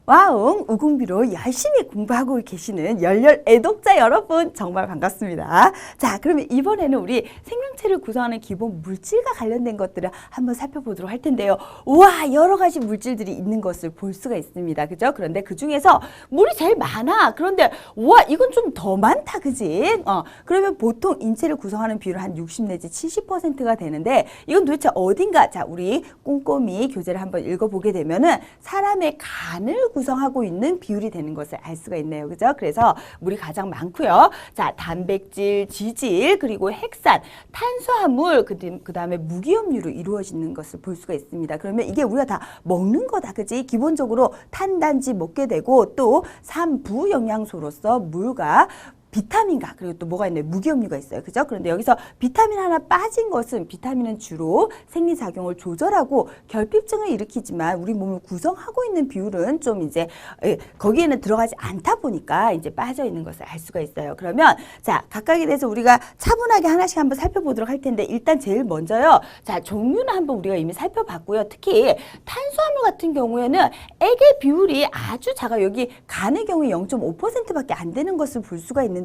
와웅 우궁비로 열심히 공부하고 계시는 열렬 애독자 여러분 정말 반갑습니다. 자, 그러면 이번에는 우리 생명체를 구성하는 기본 물질과 관련된 것들을 한번 살펴보도록 할 텐데요. 우와, 여러 가지 물질들이 있는 것을 볼 수가 있습니다. 그죠? 그런데 그 중에서 물이 제일 많아. 그런데 우와, 이건 좀 더 많다. 그지? 그러면 보통 인체를 구성하는 비율은 한 60 내지 70%가 되는데 이건 도대체 어딘가? 자, 우리 꼼꼼히 교재를 한번 읽어보게 되면은 사람의 간을 구성하고 있는 비율이 되는 것을 알 수가 있네요. 그죠? 그래서 물이 가장 많고요. 자, 단백질, 지질, 그리고 핵산, 탄수화물, 그 다음에 무기염류로 이루어지는 것을 볼 수가 있습니다. 그러면 이게 우리가 다 먹는 거다. 그지? 기본적으로 탄단지 먹게 되고 또 삼부 영양소로서 물과 비타민과 그리고 또 뭐가 있나요? 무기염류가 있어요. 그죠? 그런데 여기서 비타민 하나 빠진 것은 비타민은 주로 생리작용을 조절하고 결핍증을 일으키지만 우리 몸을 구성하고 있는 비율은 좀 이제 거기에는 들어가지 않다 보니까 이제 빠져 있는 것을 알 수가 있어요. 그러면 자, 각각에 대해서 우리가 차분하게 하나씩 한번 살펴보도록 할 텐데 일단 제일 먼저요. 자, 종류는 한번 우리가 이미 살펴봤고요. 특히 탄수화물 같은 경우에는 액의 비율이 아주 작아요. 여기 간의 경우에 0.5%밖에 안 되는 것을 볼 수가 있는데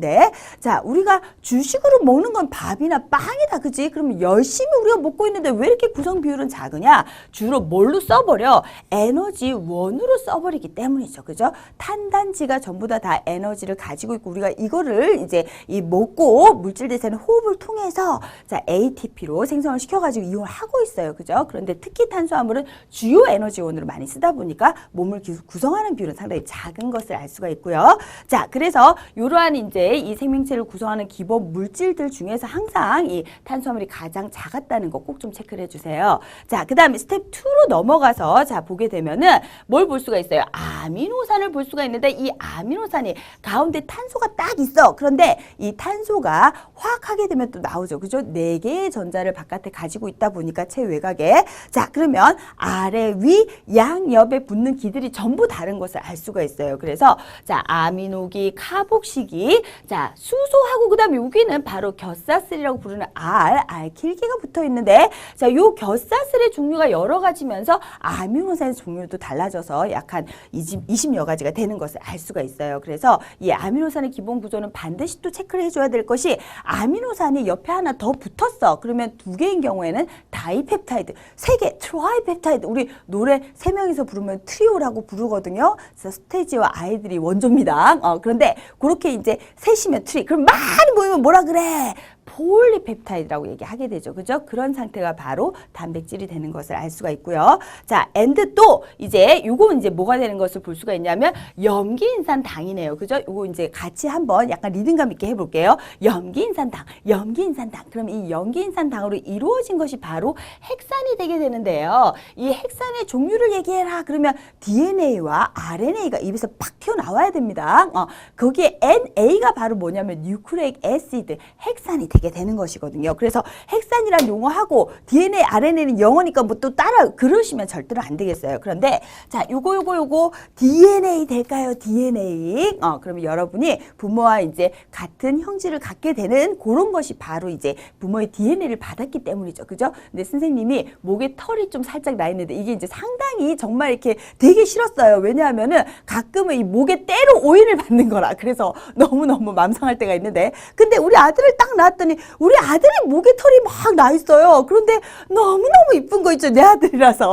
자, 우리가 주식으로 먹는 건 밥이나 빵이다. 그지? 그러면 열심히 우리가 먹고 있는데 왜 이렇게 구성 비율은 작으냐? 주로 뭘로 써버려? 에너지 원으로 써버리기 때문이죠. 그죠? 탄단지가 전부 다 에너지를 가지고 있고 우리가 이거를 이제 이 먹고 물질 대사는 호흡을 통해서 자, ATP로 생성을 시켜가지고 이용을 하고 있어요. 그죠? 그런데 특히 탄수화물은 주요 에너지 원으로 많이 쓰다 보니까 몸을 구성하는 비율은 상당히 작은 것을 알 수가 있고요. 자, 그래서 이러한 이제 이 생명체를 구성하는 기본 물질들 중에서 항상 이 탄수화물이 가장 작았다는 거 꼭 좀 체크를 해주세요. 자, 그 다음에 스텝 2로 넘어가서 자, 보게 되면은 뭘 볼 수가 있어요? 아미노산을 볼 수가 있는데 이 아미노산이 가운데 탄소가 딱 있어. 그런데 이 탄소가 화학하게 되면 또 나오죠. 그죠? 4개의 전자를 바깥에 가지고 있다 보니까 최외곽에. 자, 그러면 아래, 위, 양, 옆에 붙는 기들이 전부 다른 것을 알 수가 있어요. 그래서 자, 아미노기, 카복시기, 자, 수소하고 그 다음에 여기는 바로 겨사슬이라고 부르는 알킬기가 붙어 있는데 자, 요 겨사슬의 종류가 여러 가지면서 아미노산의 종류도 달라져서 약 한 20여 가지가 되는 것을 알 수가 있어요. 그래서 이 아미노산의 기본 구조는 반드시 또 체크를 해줘야 될 것이 아미노산이 옆에 하나 더 붙었어. 그러면 2개인 경우에는 다이펩타이드, 3개, 트라이펩타이드. 우리 노래 3명이서 부르면 트리오라고 부르거든요. 그래서 스테이지와 아이들이 원조입니다. 그런데 그렇게 이제 셋이면 트리. 그럼 많이 모이면 뭐라 그래? 폴리펩타이드라고 얘기하게 되죠. 그죠? 그런 상태가 바로 단백질이 되는 것을 알 수가 있고요. 자, 앤드 또 이제 요거 이제 뭐가 되는 것을 볼 수가 있냐면 염기인산당이네요. 그죠? 요거 이제 같이 한번 약간 리듬감 있게 해볼게요. 염기인산당, 염기인산당. 그럼 이 염기인산당으로 이루어진 것이 바로 핵산이 되게 되는데요. 이 핵산의 종류를 얘기해라. 그러면 DNA와 RNA가 입에서 팍 튀어나와야 됩니다. 거기에 NA가 바로 뭐냐면 뉴클레익 애시드, 핵산이 되게 되는 것이거든요. 그래서 핵산이란 용어하고 DNA, RNA는 영어니까 뭐 또 따라 그러시면 절대로 안 되겠어요. 그런데 자, 요거 DNA 될까요? DNA. 그러면 여러분이 부모와 이제 같은 형질을 갖게 되는 그런 것이 바로 이제 부모의 DNA를 받았기 때문이죠. 그죠? 근데 선생님이 목에 털이 좀 살짝 나 있는데 이게 이제 상당히 정말 이렇게 되게 싫었어요. 왜냐하면은 가끔은 이 목에 때로 오인을 받는 거라. 그래서 너무너무 맘상할 때가 있는데 근데 우리 아들을 딱 낳았더니 우리 아들이 목에 털이 막 나 있어요. 그런데 너무너무 이쁜 거 있죠. 내 아들이라서.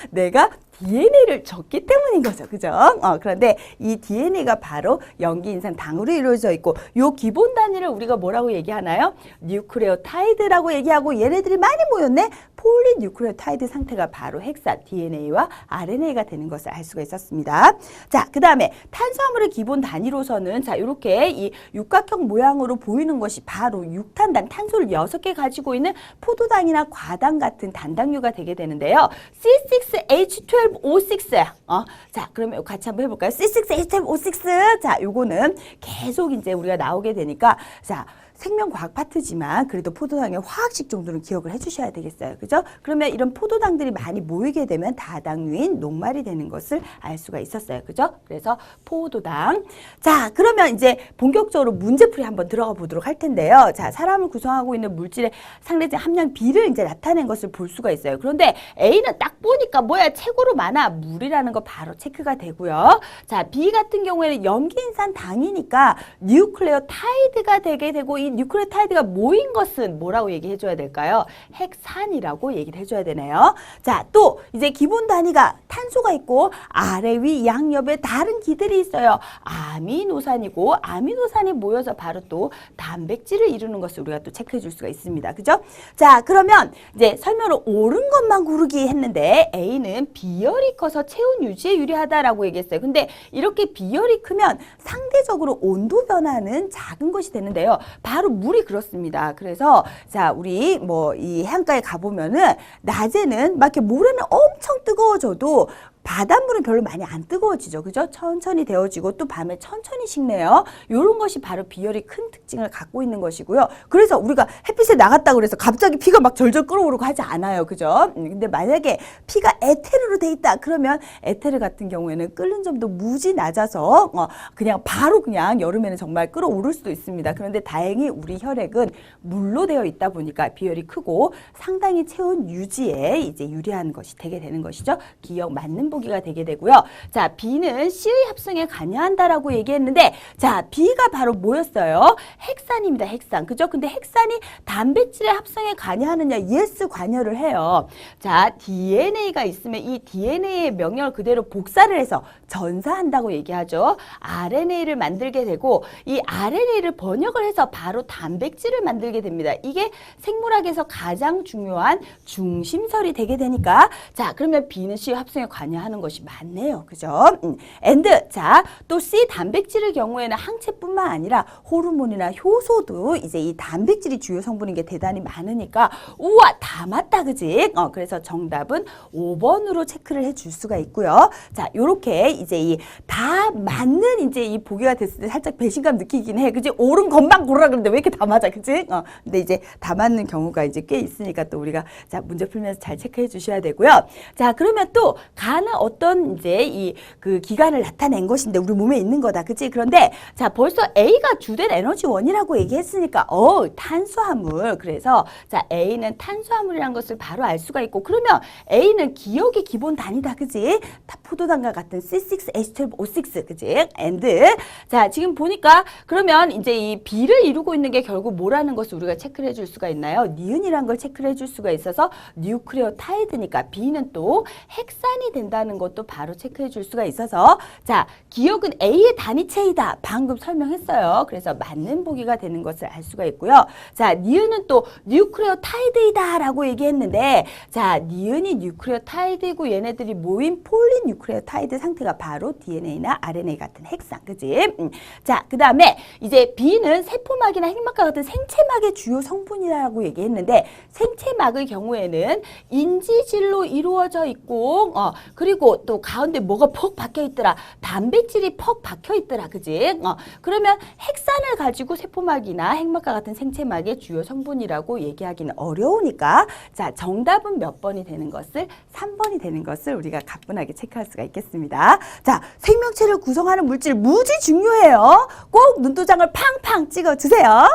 내가 DNA를 줬기 때문인 거죠. 그죠? 그런데 이 DNA가 바로 염기인산당으로 이루어져 있고 요 기본 단위를 우리가 뭐라고 얘기하나요? 뉴클레오타이드라고 얘기하고 얘네들이 많이 모였네? 폴리뉴클레오타이드 상태가 바로 핵산 DNA와 RNA가 되는 것을 알 수가 있었습니다. 자, 그 다음에 탄수화물의 기본 단위로서는 자, 이렇게 이 육각형 모양으로 보이는 것이 바로 육탄당, 탄소를 6개 가지고 있는 포도당이나 과당 같은 단당류가 되게 되는데요. C6H12O6. 자, 그러면 같이 한번 해볼까요? C6H12O6. 자, 요거는 계속 이제 우리가 나오게 되니까 자, 생명과학 파트지만 그래도 포도당의 화학식 정도는 기억을 해주셔야 되겠어요. 그죠? 그러면 이런 포도당들이 많이 모이게 되면 다당류인 녹말이 되는 것을 알 수가 있었어요. 그죠? 그래서 포도당. 자, 그러면 이제 본격적으로 문제풀이 한번 들어가 보도록 할 텐데요. 자, 사람을 구성하고 있는 물질의 상대적 함량 B를 이제 나타낸 것을 볼 수가 있어요. 그런데 A는 딱 보니까 뭐야? 최고로 많아. 물이라는 거 바로 체크가 되고요. 자, B 같은 경우에는 염기인산 당이니까 뉴클레오타이드가 되게 되고 이 뉴클레오타이드가 모인 것은 뭐라고 얘기해 줘야 될까요? 핵산이라고 얘기를 해줘야 되네요. 자, 또 이제 기본 단위가 탄소가 있고 아래 위 양옆에 다른 기들이 있어요. 아미노산이고 아미노산이 모여서 바로 또 단백질을 이루는 것을 우리가 또 체크해 줄 수가 있습니다. 그죠? 자, 그러면 이제 설명을 옳은 것만 고르기 했는데 A는 비열이 커서 체온 유지에 유리하다라고 얘기했어요. 근데 이렇게 비열이 크면 상대적으로 온도 변화는 작은 것이 되는데요. 바로 물이 그렇습니다. 그래서 자, 우리 뭐 이 해안가에 가보면은 낮에는 막 이렇게 모래는 엄청 뜨거워져도 바닷물은 별로 많이 안 뜨거워지죠. 그죠? 천천히 데워지고 또 밤에 천천히 식네요. 이런 것이 바로 비열이 큰 특징을 갖고 있는 것이고요. 그래서 우리가 햇빛에 나갔다고 그래서 갑자기 피가 막 절절 끓어오르고 하지 않아요. 그죠? 근데 만약에 피가 에테르로 돼 있다. 그러면 에테르 같은 경우에는 끓는 점도 무지 낮아서 그냥 바로 그냥 여름에는 정말 끓어오를 수도 있습니다. 그런데 다행히 우리 혈액은 물로 되어 있다 보니까 비열이 크고 상당히 체온 유지에 이제 유리한 것이 되게 되는 것이죠. 기억 맞는 보기가 되게 되고요. 자, B는 C의 합성에 관여한다라고 얘기했는데, 자, B가 바로 뭐였어요? 핵산입니다. 핵산. 그죠? 근데 핵산이 단백질의 합성에 관여하느냐? yes, 관여를 해요. 자, DNA가 있으면 이 DNA의 명령을 그대로 복사를 해서 전사한다고 얘기하죠. RNA를 만들게 되고 이 RNA를 번역을 해서 바로 단백질을 만들게 됩니다. 이게 생물학에서 가장 중요한 중심설이 되게 되니까, 자, 그러면 B는 C의 합성에 관여하는 것이 맞네요. 그죠? and 자, 또 C 단백질의 경우에는 항체뿐만 아니라 호르몬이나 효소도 이제 이 단백질이 주요 성분인 게 대단히 많으니까 우와, 다 맞다. 그지? 그래서 정답은 5번으로 체크를 해 줄 수가 있고요. 자, 요렇게 이제 이 다 맞는 이제 이 보기가 됐을 때 살짝 배신감 느끼긴 해. 그지? 옳은 것만 고르라 그러는데 왜 이렇게 다 맞아? 그지? 근데 이제 다 맞는 경우가 이제 꽤 있으니까 또 우리가 자, 문제 풀면서 잘 체크해 주셔야 되고요. 자, 그러면 또 가는 어떤 이제 이 그 기관을 나타낸 것인데 우리 몸에 있는 거다. 그치? 그런데 자, 벌써 A가 주된 에너지원이라고 얘기했으니까 탄수화물. 그래서 자, A는 탄수화물이라는 것을 바로 알 수가 있고, 그러면 A는 기억의 기본 단위다. 그치? 다 포도당과 같은 C6H12O6. 그치? and 자, 지금 보니까 그러면 이제 이 B를 이루고 있는 게 결국 뭐라는 것을 우리가 체크를 해줄 수가 있나요? 니은이라는 걸 체크를 해줄 수가 있어서 뉴크레오타이드니까 B는 또 핵산이 된다는 것도 바로 체크해 줄 수가 있어서 자, 기억은 A의 단위체이다. 방금 설명했어요. 그래서 맞는 보기가 되는 것을 알 수가 있고요. 자, 니은은 또 뉴크레오타이드이다 라고 얘기했는데, 자, 니은이 뉴크레오타이드이고 얘네들이 모인 폴리뉴크레오타이드 상태가 바로 DNA나 RNA 같은 핵산. 그지? 자, 그 다음에 이제 B는 세포막이나 핵막과 같은 생체막의 주요 성분이라고 얘기했는데, 생체막의 경우에는 인지질로 이루어져 있고 그리고 또 가운데 뭐가 퍽 박혀 있더라. 단백질이 퍽 박혀 있더라. 그지? 그러면 핵산을 가지고 세포막이나 핵막과 같은 생체막의 주요 성분이라고 얘기하기는 어려우니까 자, 정답은 몇 번이 되는 것을 3번이 되는 것을 우리가 가뿐하게 체크할 수가 있겠습니다. 자, 생명체를 구성하는 물질 무지 중요해요. 꼭 눈도장을 팡팡 찍어 주세요.